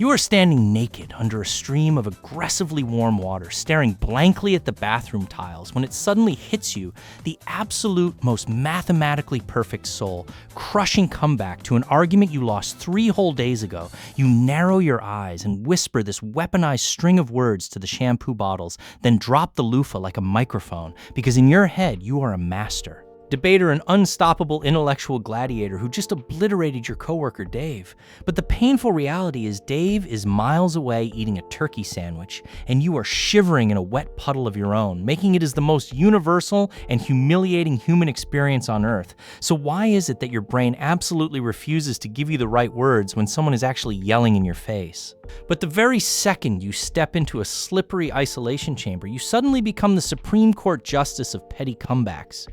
You are standing naked under a stream of aggressively warm water, staring blankly at the bathroom tiles when it suddenly hits you, the absolute most mathematically perfect soul, crushing comeback to an argument you lost 3 whole days ago. You narrow your eyes and whisper this weaponized string of words to the shampoo bottles, then drop the loofah like a microphone, because in your head you are a master. Debater, an unstoppable intellectual gladiator who just obliterated your coworker Dave. But the painful reality is Dave is miles away eating a turkey sandwich, and you are shivering in a wet puddle of your own, making it as the most universal and humiliating human experience on earth. So why is it that your brain absolutely refuses to give you the right words when someone is actually yelling in your face? But the very second you step into a slippery isolation chamber, you suddenly become the Supreme Court justice of petty comebacks.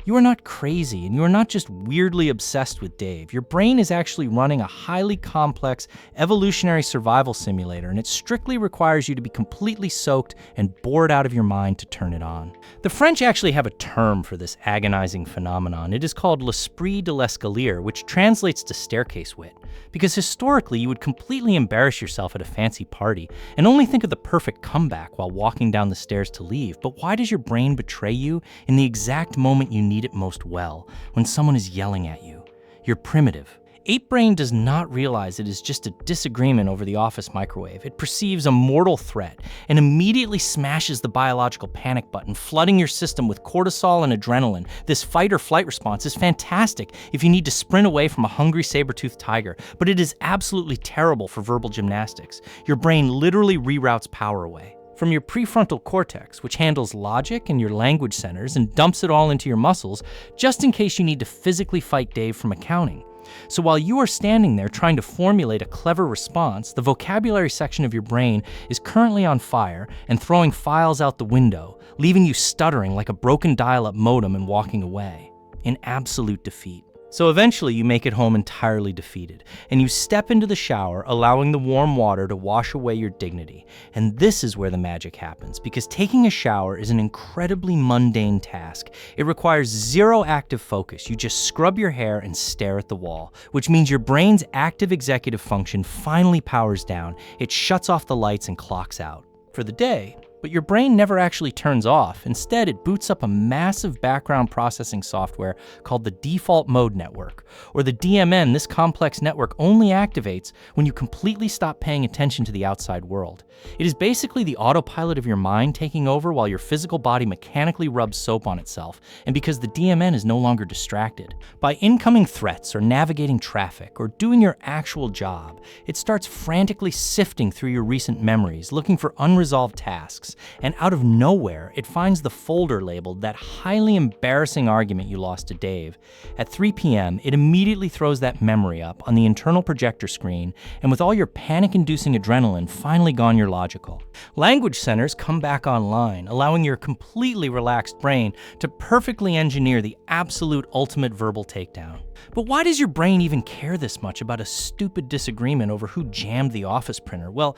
You are not crazy, and you are not just weirdly obsessed with Dave. Your brain is actually running a highly complex evolutionary survival simulator, and it strictly requires you to be completely soaked and bored out of your mind to turn it on. The French actually have a term for this agonizing phenomenon. It is called l'esprit de l'escalier, which translates to staircase wit. Because historically, you would completely embarrass yourself at a fancy party and only think of the perfect comeback while walking down the stairs to leave. But why does your brain betray you in the exact moment you need it most well, when someone is yelling at you? You're primitive. Ape brain does not realize it is just a disagreement over the office microwave. It perceives a mortal threat and immediately smashes the biological panic button, flooding your system with cortisol and adrenaline. This fight or flight response is fantastic if you need to sprint away from a hungry saber-toothed tiger, but it is absolutely terrible for verbal gymnastics. Your brain literally reroutes power away from your prefrontal cortex, which handles logic and your language centers, and dumps it all into your muscles, just in case you need to physically fight Dave from accounting. So while you are standing there trying to formulate a clever response, the vocabulary section of your brain is currently on fire and throwing files out the window, leaving you stuttering like a broken dial-up modem and walking away, in absolute defeat. So eventually you make it home entirely defeated, and you step into the shower, allowing the warm water to wash away your dignity. And this is where the magic happens, because taking a shower is an incredibly mundane task. It requires zero active focus. You just scrub your hair and stare at the wall, which means your brain's active executive function finally powers down. It shuts off the lights and clocks out for the day. But your brain never actually turns off. Instead, it boots up a massive background processing software called the default mode network, or the DMN. This complex network only activates when you completely stop paying attention to the outside world. It is basically the autopilot of your mind taking over while your physical body mechanically rubs soap on itself, and because the DMN is no longer distracted by incoming threats or navigating traffic or doing your actual job, it starts frantically sifting through your recent memories, looking for unresolved tasks. And out of nowhere, it finds the folder labeled "that highly embarrassing argument you lost to Dave." At 3 p.m., it immediately throws that memory up on the internal projector screen, and with all your panic-inducing adrenaline finally gone, you're logical. Language centers come back online, allowing your completely relaxed brain to perfectly engineer the absolute ultimate verbal takedown. But why does your brain even care this much about a stupid disagreement over who jammed the office printer? Well,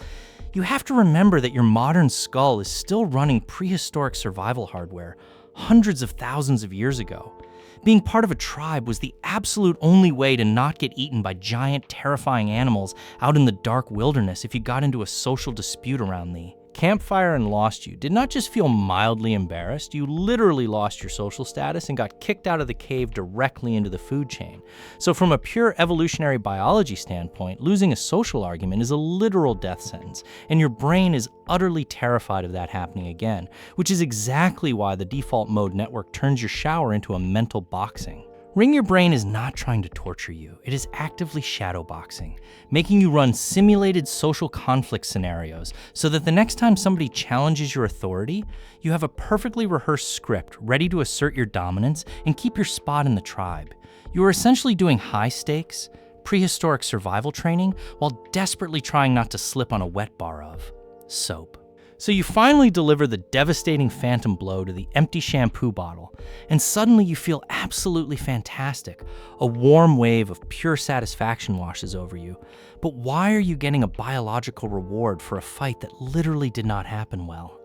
you have to remember that your modern skull is still running prehistoric survival hardware hundreds of thousands of years ago. Being part of a tribe was the absolute only way to not get eaten by giant, terrifying animals out in the dark wilderness if you got into a social dispute around thee. Campfire and lost you did not just feel mildly embarrassed, you literally lost your social status and got kicked out of the cave directly into the food chain. So from a pure evolutionary biology standpoint, losing a social argument is a literal death sentence, and your brain is utterly terrified of that happening again, which is exactly why the default mode network turns your shower into a mental boxing. Ring Your Brain is not trying to torture you. It is actively shadowboxing, making you run simulated social conflict scenarios so that the next time somebody challenges your authority, you have a perfectly rehearsed script ready to assert your dominance and keep your spot in the tribe. You are essentially doing high-stakes, prehistoric survival training while desperately trying not to slip on a wet bar of soap. So you finally deliver the devastating phantom blow to the empty shampoo bottle, and suddenly you feel absolutely fantastic. A warm wave of pure satisfaction washes over you. But why are you getting a biological reward for a fight that literally did not happen well?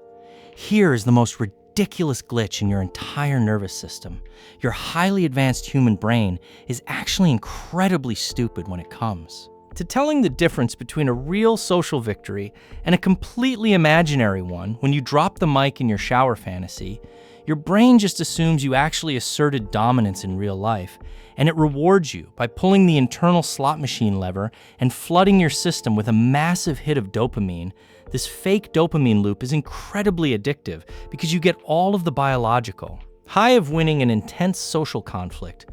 Here is the most ridiculous glitch in your entire nervous system. Your highly advanced human brain is actually incredibly stupid when it comes to telling the difference between a real social victory and a completely imaginary one when you drop the mic in your shower fantasy, your brain just assumes you actually asserted dominance in real life, and it rewards you by pulling the internal slot machine lever and flooding your system with a massive hit of dopamine. This fake dopamine loop is incredibly addictive because you get all of the biological high of winning an intense social conflict,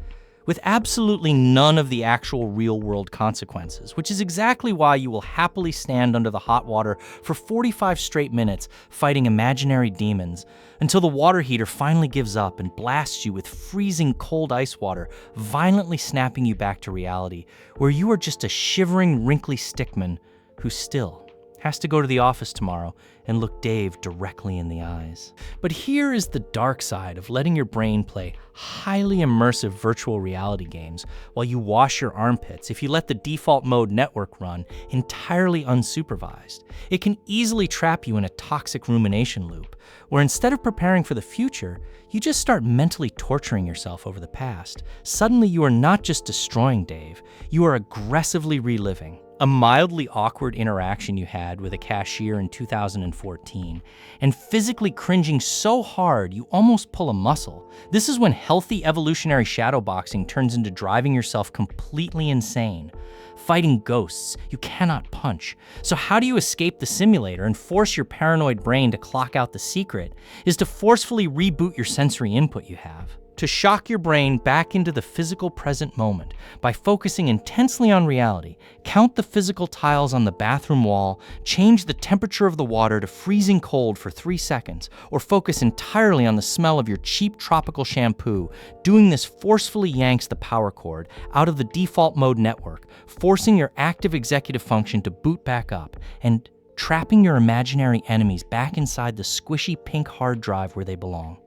with absolutely none of the actual real-world consequences, which is exactly why you will happily stand under the hot water for 45 straight minutes fighting imaginary demons until the water heater finally gives up and blasts you with freezing cold ice water, violently snapping you back to reality, where you are just a shivering, wrinkly stickman who still has to go to the office tomorrow and look Dave directly in the eyes. But here is the dark side of letting your brain play highly immersive virtual reality games while you wash your armpits if you let the default mode network run entirely unsupervised. It can easily trap you in a toxic rumination loop, where instead of preparing for the future, you just start mentally torturing yourself over the past. Suddenly you are not just destroying Dave, you are aggressively reliving a mildly awkward interaction you had with a cashier in 2014, and physically cringing so hard you almost pull a muscle. This is when healthy evolutionary shadowboxing turns into driving yourself completely insane, fighting ghosts you cannot punch. So how do you escape the simulator and force your paranoid brain to clock out? The secret is to forcefully reboot your sensory input you have, to shock your brain back into the physical present moment by focusing intensely on reality. Count the physical tiles on the bathroom wall, change the temperature of the water to freezing cold for 3 seconds, or focus entirely on the smell of your cheap tropical shampoo. Doing this forcefully yanks the power cord out of the default mode network, forcing your active executive function to boot back up, and trapping your imaginary enemies back inside the squishy pink hard drive where they belong.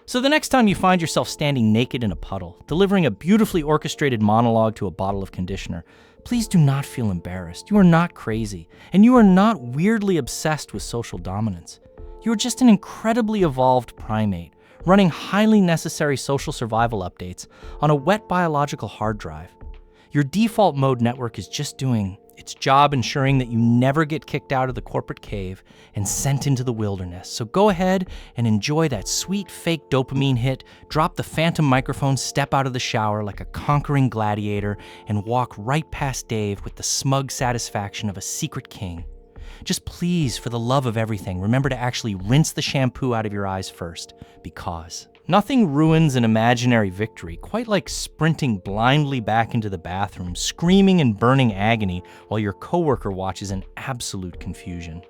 So the next time you find yourself standing naked in a puddle, delivering a beautifully orchestrated monologue to a bottle of conditioner, please do not feel embarrassed. You are not crazy, and you are not weirdly obsessed with social dominance. You are just an incredibly evolved primate, running highly necessary social survival updates on a wet biological hard drive. Your default mode network is just doing its job, ensuring that you never get kicked out of the corporate cave and sent into the wilderness. So go ahead and enjoy that sweet fake dopamine hit, drop the phantom microphone, step out of the shower like a conquering gladiator, and walk right past Dave with the smug satisfaction of a secret king. Just please, for the love of everything, remember to actually rinse the shampoo out of your eyes first, because nothing ruins an imaginary victory quite like sprinting blindly back into the bathroom, screaming in burning agony while your coworker watches in absolute confusion.